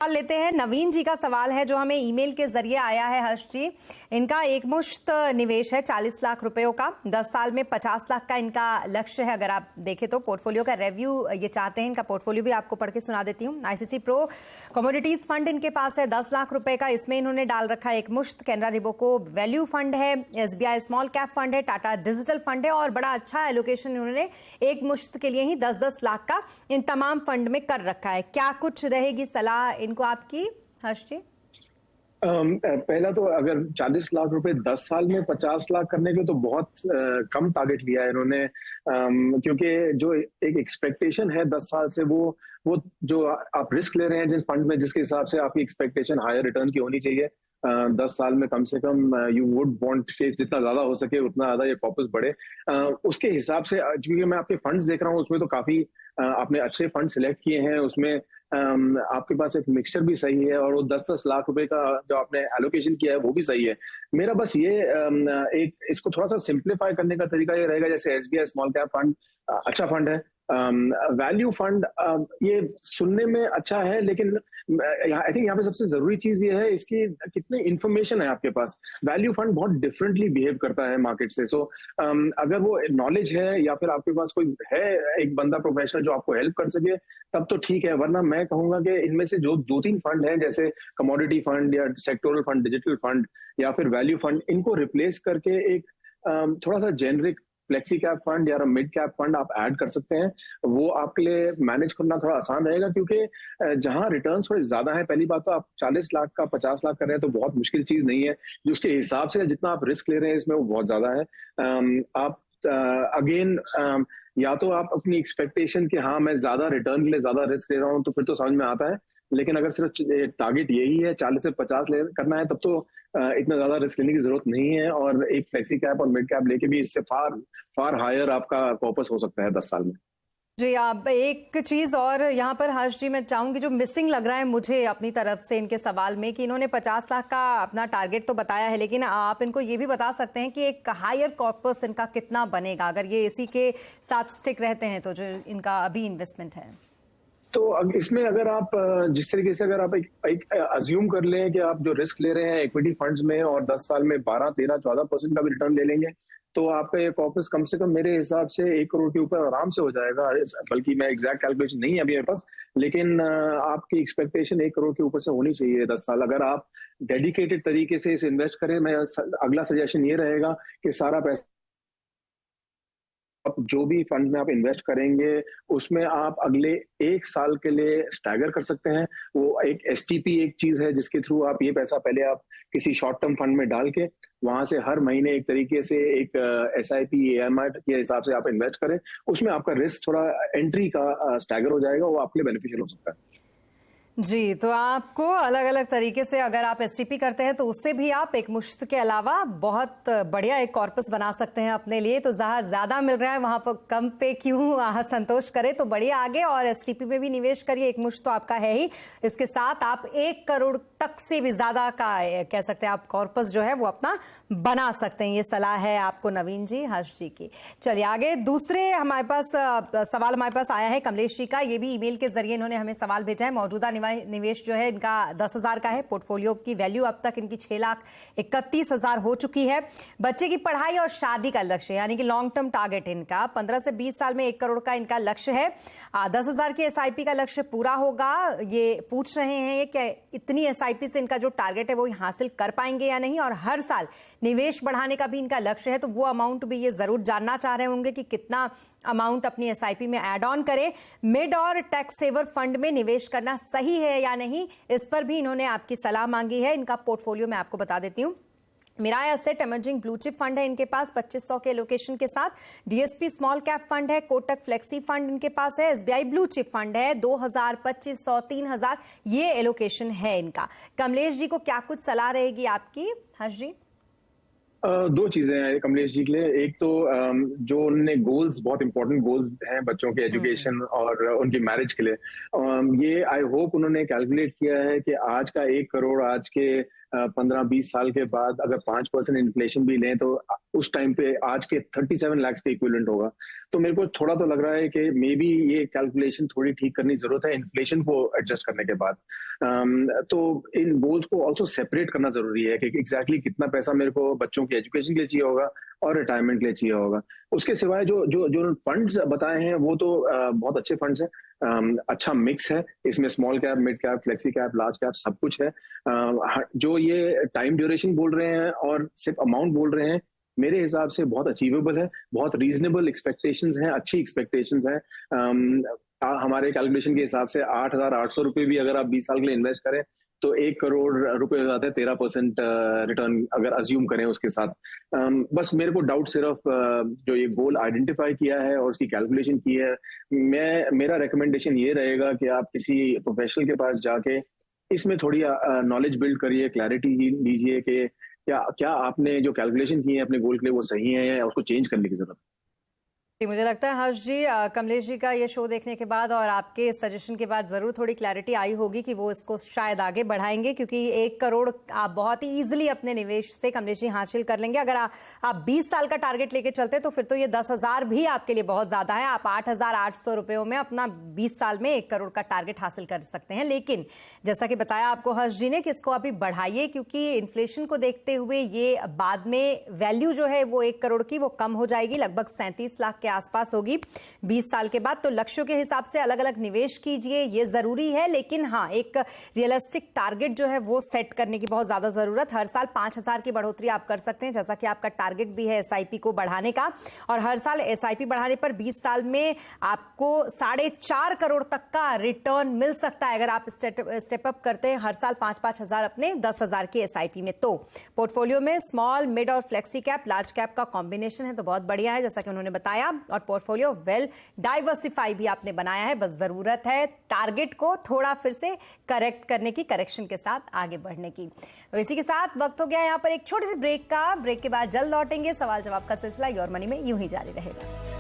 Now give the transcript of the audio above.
सवाल लेते हैं। नवीन जी का सवाल है जो हमें ईमेल के जरिए आया है। हर्ष जी, इनका एक मुश्त निवेश है 40 लाख रुपयों का, 10 साल में 50 लाख का इनका लक्ष्य है। अगर आप देखें तो पोर्टफोलियो का रिव्यू ये चाहते हैं, इनका पोर्टफोलियो भी आपको पढ़ के सुना देती हूँ। आईसीसी प्रो कमोडिटीज फंड इनके पास है 10 लाख रुपए का, इसमें इन्होंने डाल रखा है एक मुश्त। कैनरा रिबोको वैल्यू फंड है, एसबीआई स्मॉल कैप फंड है, टाटा डिजिटल फंड है और बड़ा अच्छा एलोकेशन इन्होंने एक मुश्त के लिए ही 10-10 लाख का इन तमाम फंड में कर रखा है। क्या कुछ रहेगी सलाह इनको आपकी हर्ष जी? पहला तो अगर 40 लाख रुपए 10 साल में 50 लाख करने के लिए तो बहुत कम टारगेट लिया है इन्होंने, क्योंकि जो एक एक्सपेक्टेशन है 10 साल से वो जो आप रिस्क ले रहे हैं जिस फंड में, जिसके हिसाब से आपकी एक्सपेक्टेशन हायर रिटर्न की होनी चाहिए 10 साल में कम से कम यू वुड वांट के जितना ज्यादा हो सके उतना ज्यादा ये कॉर्पस बढ़े। उसके हिसाब से क्योंकि मैं आपके फंड्स देख रहा हूँ उसमें तो काफी आपने अच्छे फंड सिलेक्ट किए हैं, उसमें आपके पास एक मिक्सचर भी सही है और वो 10-10 लाख रुपए का जो आपने एलोकेशन किया है वो भी सही है। मेरा बस ये एक इसको थोड़ा सा सिंप्लीफाई करने का तरीका ये रहेगा, जैसे एसबीआई स्मॉल कैप फंड अच्छा फंड है, वैल्यू फंड ये सुनने में अच्छा है, लेकिन आई थिंक यहाँ पे सबसे जरूरी चीज ये है इसकी कितनी इंफॉर्मेशन है आपके पास। वैल्यू फंड बहुत डिफरेंटली बिहेव करता है मार्केट से, सो अगर वो नॉलेज है या फिर आपके पास कोई है एक बंदा प्रोफेशनल जो आपको हेल्प कर सके तब तो ठीक है, वरना मैं कहूंगा कि इनमें से जो 2-3 फंड हैं जैसे कमोडिटी फंड या सेक्टोरल फंड, डिजिटल फंड या फिर वैल्यू फंड, इनको रिप्लेस करके एक थोड़ा सा जेनरिक फ्लेक्सी कैप फंड या मिड कैप फंड आप ऐड कर सकते हैं। वो आपके लिए मैनेज करना थोड़ा आसान रहेगा, क्योंकि जहां रिटर्न्स थोड़े ज्यादा है, पहली बात तो आप 40 लाख का 50 लाख कर रहे हैं तो बहुत मुश्किल चीज नहीं है, जो उसके हिसाब से जितना आप रिस्क ले रहे हैं इसमें वो बहुत ज्यादा है। आप अगेन या तो आप अपनी एक्सपेक्टेशन कि हाँ मैं ज्यादा रिटर्न के लिए ज्यादा रिस्क ले रहा हूँ तो फिर तो समझ में आता है, लेकिन अगर सिर्फ टारगेट यही है 40 से 50 करना है तब तो इतना ज्यादा रिस्क लेने की जरूरत नहीं है, और एक फ्लेक्सी कैप और मिड कैप लेके भी इससे फार हायर आपका कॉर्पस हो सकता है 10 साल में। जी, आप एक चीज और यहाँ पर हर्ष जी मैं चाहूंगी, जो मिसिंग लग रहा है मुझे अपनी तरफ से इनके सवाल में, कि इन्होंने 50 लाख का अपना टारगेट तो बताया है, लेकिन आप इनको ये भी बता सकते हैं कि एक हायर कॉर्पस इनका कितना बनेगा अगर ये इसी के साथ स्टिक रहते हैं, तो जो इनका अभी इन्वेस्टमेंट है। तो इसमें अगर आप जिस तरीके से अगर आप एक अज्यूम कर लें कि आप जो रिस्क ले रहे हैं इक्विटी फंड्स में और 10 साल में 12-13-14% का भी रिटर्न ले लेंगे तो आपका ये कॉर्पस कम से कम मेरे हिसाब से 1 करोड़ के ऊपर आराम से हो जाएगा। बल्कि मैं एग्जैक्ट कैलकुलेशन नहीं है अभी मेरे पास, लेकिन आपकी एक्सपेक्टेशन 1 करोड़ के ऊपर से होनी चाहिए 10 साल। अगर आप डेडिकेटेड तरीके से इसे इन्वेस्ट करें, मैं अगला सजेशन ये रहेगा कि सारा पैसा आप जो भी फंड में आप इन्वेस्ट करेंगे उसमें आप अगले 1 साल के लिए स्टैगर कर सकते हैं। वो एक एसटीपी एक चीज है जिसके थ्रू आप ये पैसा पहले आप किसी शॉर्ट टर्म फंड में डाल के वहां से हर महीने एक तरीके से एक एसआईपी एएमआई के हिसाब से आप इन्वेस्ट करें, उसमें आपका रिस्क थोड़ा एंट्री का स्टैगर हो जाएगा, वो आपके लिए बेनिफिशियल हो सकता है। जी, तो आपको अलग अलग तरीके से अगर आप एसटीपी करते हैं तो उससे भी आप एक मुश्त के अलावा बहुत बढ़िया एक कॉर्पस बना सकते हैं अपने लिए। तो जहां ज्यादा मिल रहा है वहां पर कम पे क्यों संतोष करे, तो बढ़िया आगे और एसटीपी में भी निवेश करिए। एक मुश्त तो आपका है ही, इसके साथ आप 1 करोड़ तक से भी ज्यादा का कह सकते हैं आप कॉर्पस जो है वो अपना बना सकते हैं। ये सलाह है आपको नवीन जी, हर्ष जी की। चलिए आगे दूसरे हमारे पास सवाल हमारे पास आया है कमलेश जी का। ये भी ईमेल के जरिए इन्होंने हमें सवाल भेजा है। मौजूदा निवेश जो है इनका 10,000 का है। पोर्टफोलियो की वैल्यू अब तक इनकी 6,31,000 हो चुकी है। बच्चे की पढ़ाई और शादी का लक्ष्य यानी कि लॉन्ग टर्म टारगेट इनका 15 से 20 साल में 1 करोड़ का इनका लक्ष्य है। 10,000 की एसआईपी का लक्ष्य पूरा होगा। ये पूछ रहे हैं कि इतनी एसआईपी से इनका जो टारगेट है वो हासिल कर पाएंगे या नहीं, और हर साल निवेश बढ़ाने का भी इनका लक्ष्य है। तो वो अमाउंट भी ये जरूर जानना चाह रहे होंगे कि कितना अमाउंट अपनी एसआईपी में ऐड ऑन करें। मिड और टैक्स सेवर फंड में निवेश करना सही है या नहीं, इस पर भी इन्होंने आपकी सलाह मांगी है। इनका पोर्टफोलियो मैं आपको बता देती हूं। Mirae asset emerging blue chip fund है इनके पास 2500 के एलोकेशन के साथ। डीएसपी स्मॉल कैप फंड है, कोटक फ्लेक्सी फंड इनके पास है, एसबीआई ब्लू चिप फंड है 2000, 2500, 3000 ये एलोकेशन है इनका। कमलेश जी को क्या कुछ सलाह रहेगी आपकी हर्ष जी? 2 चीजें हैं कमलेश जी के लिए। एक तो जो उन्होंने गोल्स, बहुत इंपॉर्टेंट गोल्स हैं बच्चों के एजुकेशन और उनकी मैरिज के लिए, ये आई होप उन्होंने कैलकुलेट किया है कि आज का 1 करोड़ आज के 15-20 साल के बाद अगर 5% इन्फ्लेशन भी लें तो उस टाइम पे आज के 37 लाख के इक्विवेलेंट होगा। तो मेरे को थोड़ा तो लग रहा है कि मे बी ये कैलकुलेशन थोड़ी ठीक करनी जरूरत है इन्फ्लेशन को एडजस्ट करने के बाद। तो इन गोल्स को ऑल्सो सेपरेट करना जरूरी है कि एग्जैक्टली कितना पैसा मेरे को बच्चों की एजुकेशन के लिए चाहिए होगा और रिटायरमेंट के लिए चाहिए होगा। उसके सिवाय जो जो जो फंड्स बताए हैं वो तो बहुत अच्छे फंड्स हैं। अच्छा मिक्स है इसमें, small cap, mid cap, flexi cap, large cap सब कुछ है। जो ये टाइम ड्यूरेशन बोल रहे हैं और सिर्फ अमाउंट बोल रहे हैं, मेरे हिसाब से बहुत अचीवेबल है, बहुत रीजनेबल एक्सपेक्टेशंस हैं, अच्छी एक्सपेक्टेशंस हैं। हमारे कैलकुलेशन के हिसाब से 8,800 रुपए भी अगर आप 20 साल के लिए इन्वेस्ट करें तो 1 करोड़ रुपए हो जाते हैं, 13% रिटर्न अगर अज्यूम करें उसके साथ। बस मेरे को डाउट सिर्फ जो ये गोल आइडेंटिफाई किया है और उसकी कैलकुलेशन की है, मेरा रिकमेंडेशन ये रहेगा कि आप किसी प्रोफेशनल के पास जाके इसमें थोड़ी नॉलेज बिल्ड करिए, क्लैरिटी लीजिए कि क्या आपने जो कैलकुलेशन की है अपने गोल के लिए वो सही है या उसको चेंज करने की जरूरत है। मुझे लगता है हर्ष जी, कमलेश जी का ये शो देखने के बाद और आपके सजेशन के बाद जरूर थोड़ी क्लैरिटी आई होगी कि वो इसको शायद आगे बढ़ाएंगे, क्योंकि 1 करोड़ आप बहुत ही इजीली अपने निवेश से कमलेश जी हासिल कर लेंगे। अगर आप 20 साल का टारगेट लेके चलते तो फिर तो ये 10,000 भी आपके लिए बहुत ज्यादा है। आप 8,800 रुपयों में अपना 20 साल में 1 करोड़ का टारगेट हासिल कर सकते हैं। लेकिन जैसा कि बताया आपको हर्ष जी ने कि इसको अभी बढ़ाइए, क्योंकि इन्फ्लेशन को देखते हुए ये बाद में वैल्यू जो है वो 1 करोड़ की वो कम हो जाएगी, लगभग 37 लाख के आसपास होगी 20 साल के बाद। तो लक्ष्यों के हिसाब से अलग अलग निवेश कीजिए, ये जरूरी है। लेकिन हाँ, एक रियलिस्टिक टारगेट जो है वो सेट करने की बहुत ज्यादा जरूरत। हर साल 5,000 की बढ़ोतरी आप कर सकते हैं, जैसा कि आपका टारगेट भी है एसआईपी को बढ़ाने का। और हर साल एसआईपी बढ़ाने पर 20 साल में आपको 4.5 करोड़ तक का रिटर्न मिल सकता है अगर आप स्टेप अप करते हैं हर साल 5-5 हजार अपने 10,000 की एसआईपी में। तो पोर्टफोलियो में स्मॉल, मिड और फ्लेक्सी कैप, लार्ज कैप का कॉम्बिनेशन है, तो बहुत बढ़िया है जैसा कि उन्होंने बताया। और पोर्टफोलियो वेल डाइवर्सिफाई भी आपने बनाया है, बस जरूरत है टारगेट को थोड़ा फिर से करेक्ट करने की, करेक्शन के साथ आगे बढ़ने की। तो इसी के साथ वक्त हो गया यहाँ पर एक छोटे से ब्रेक का। ब्रेक के बाद जल्द लौटेंगे। सवाल जवाब का सिलसिला योर मनी में यूं ही जारी रहेगा।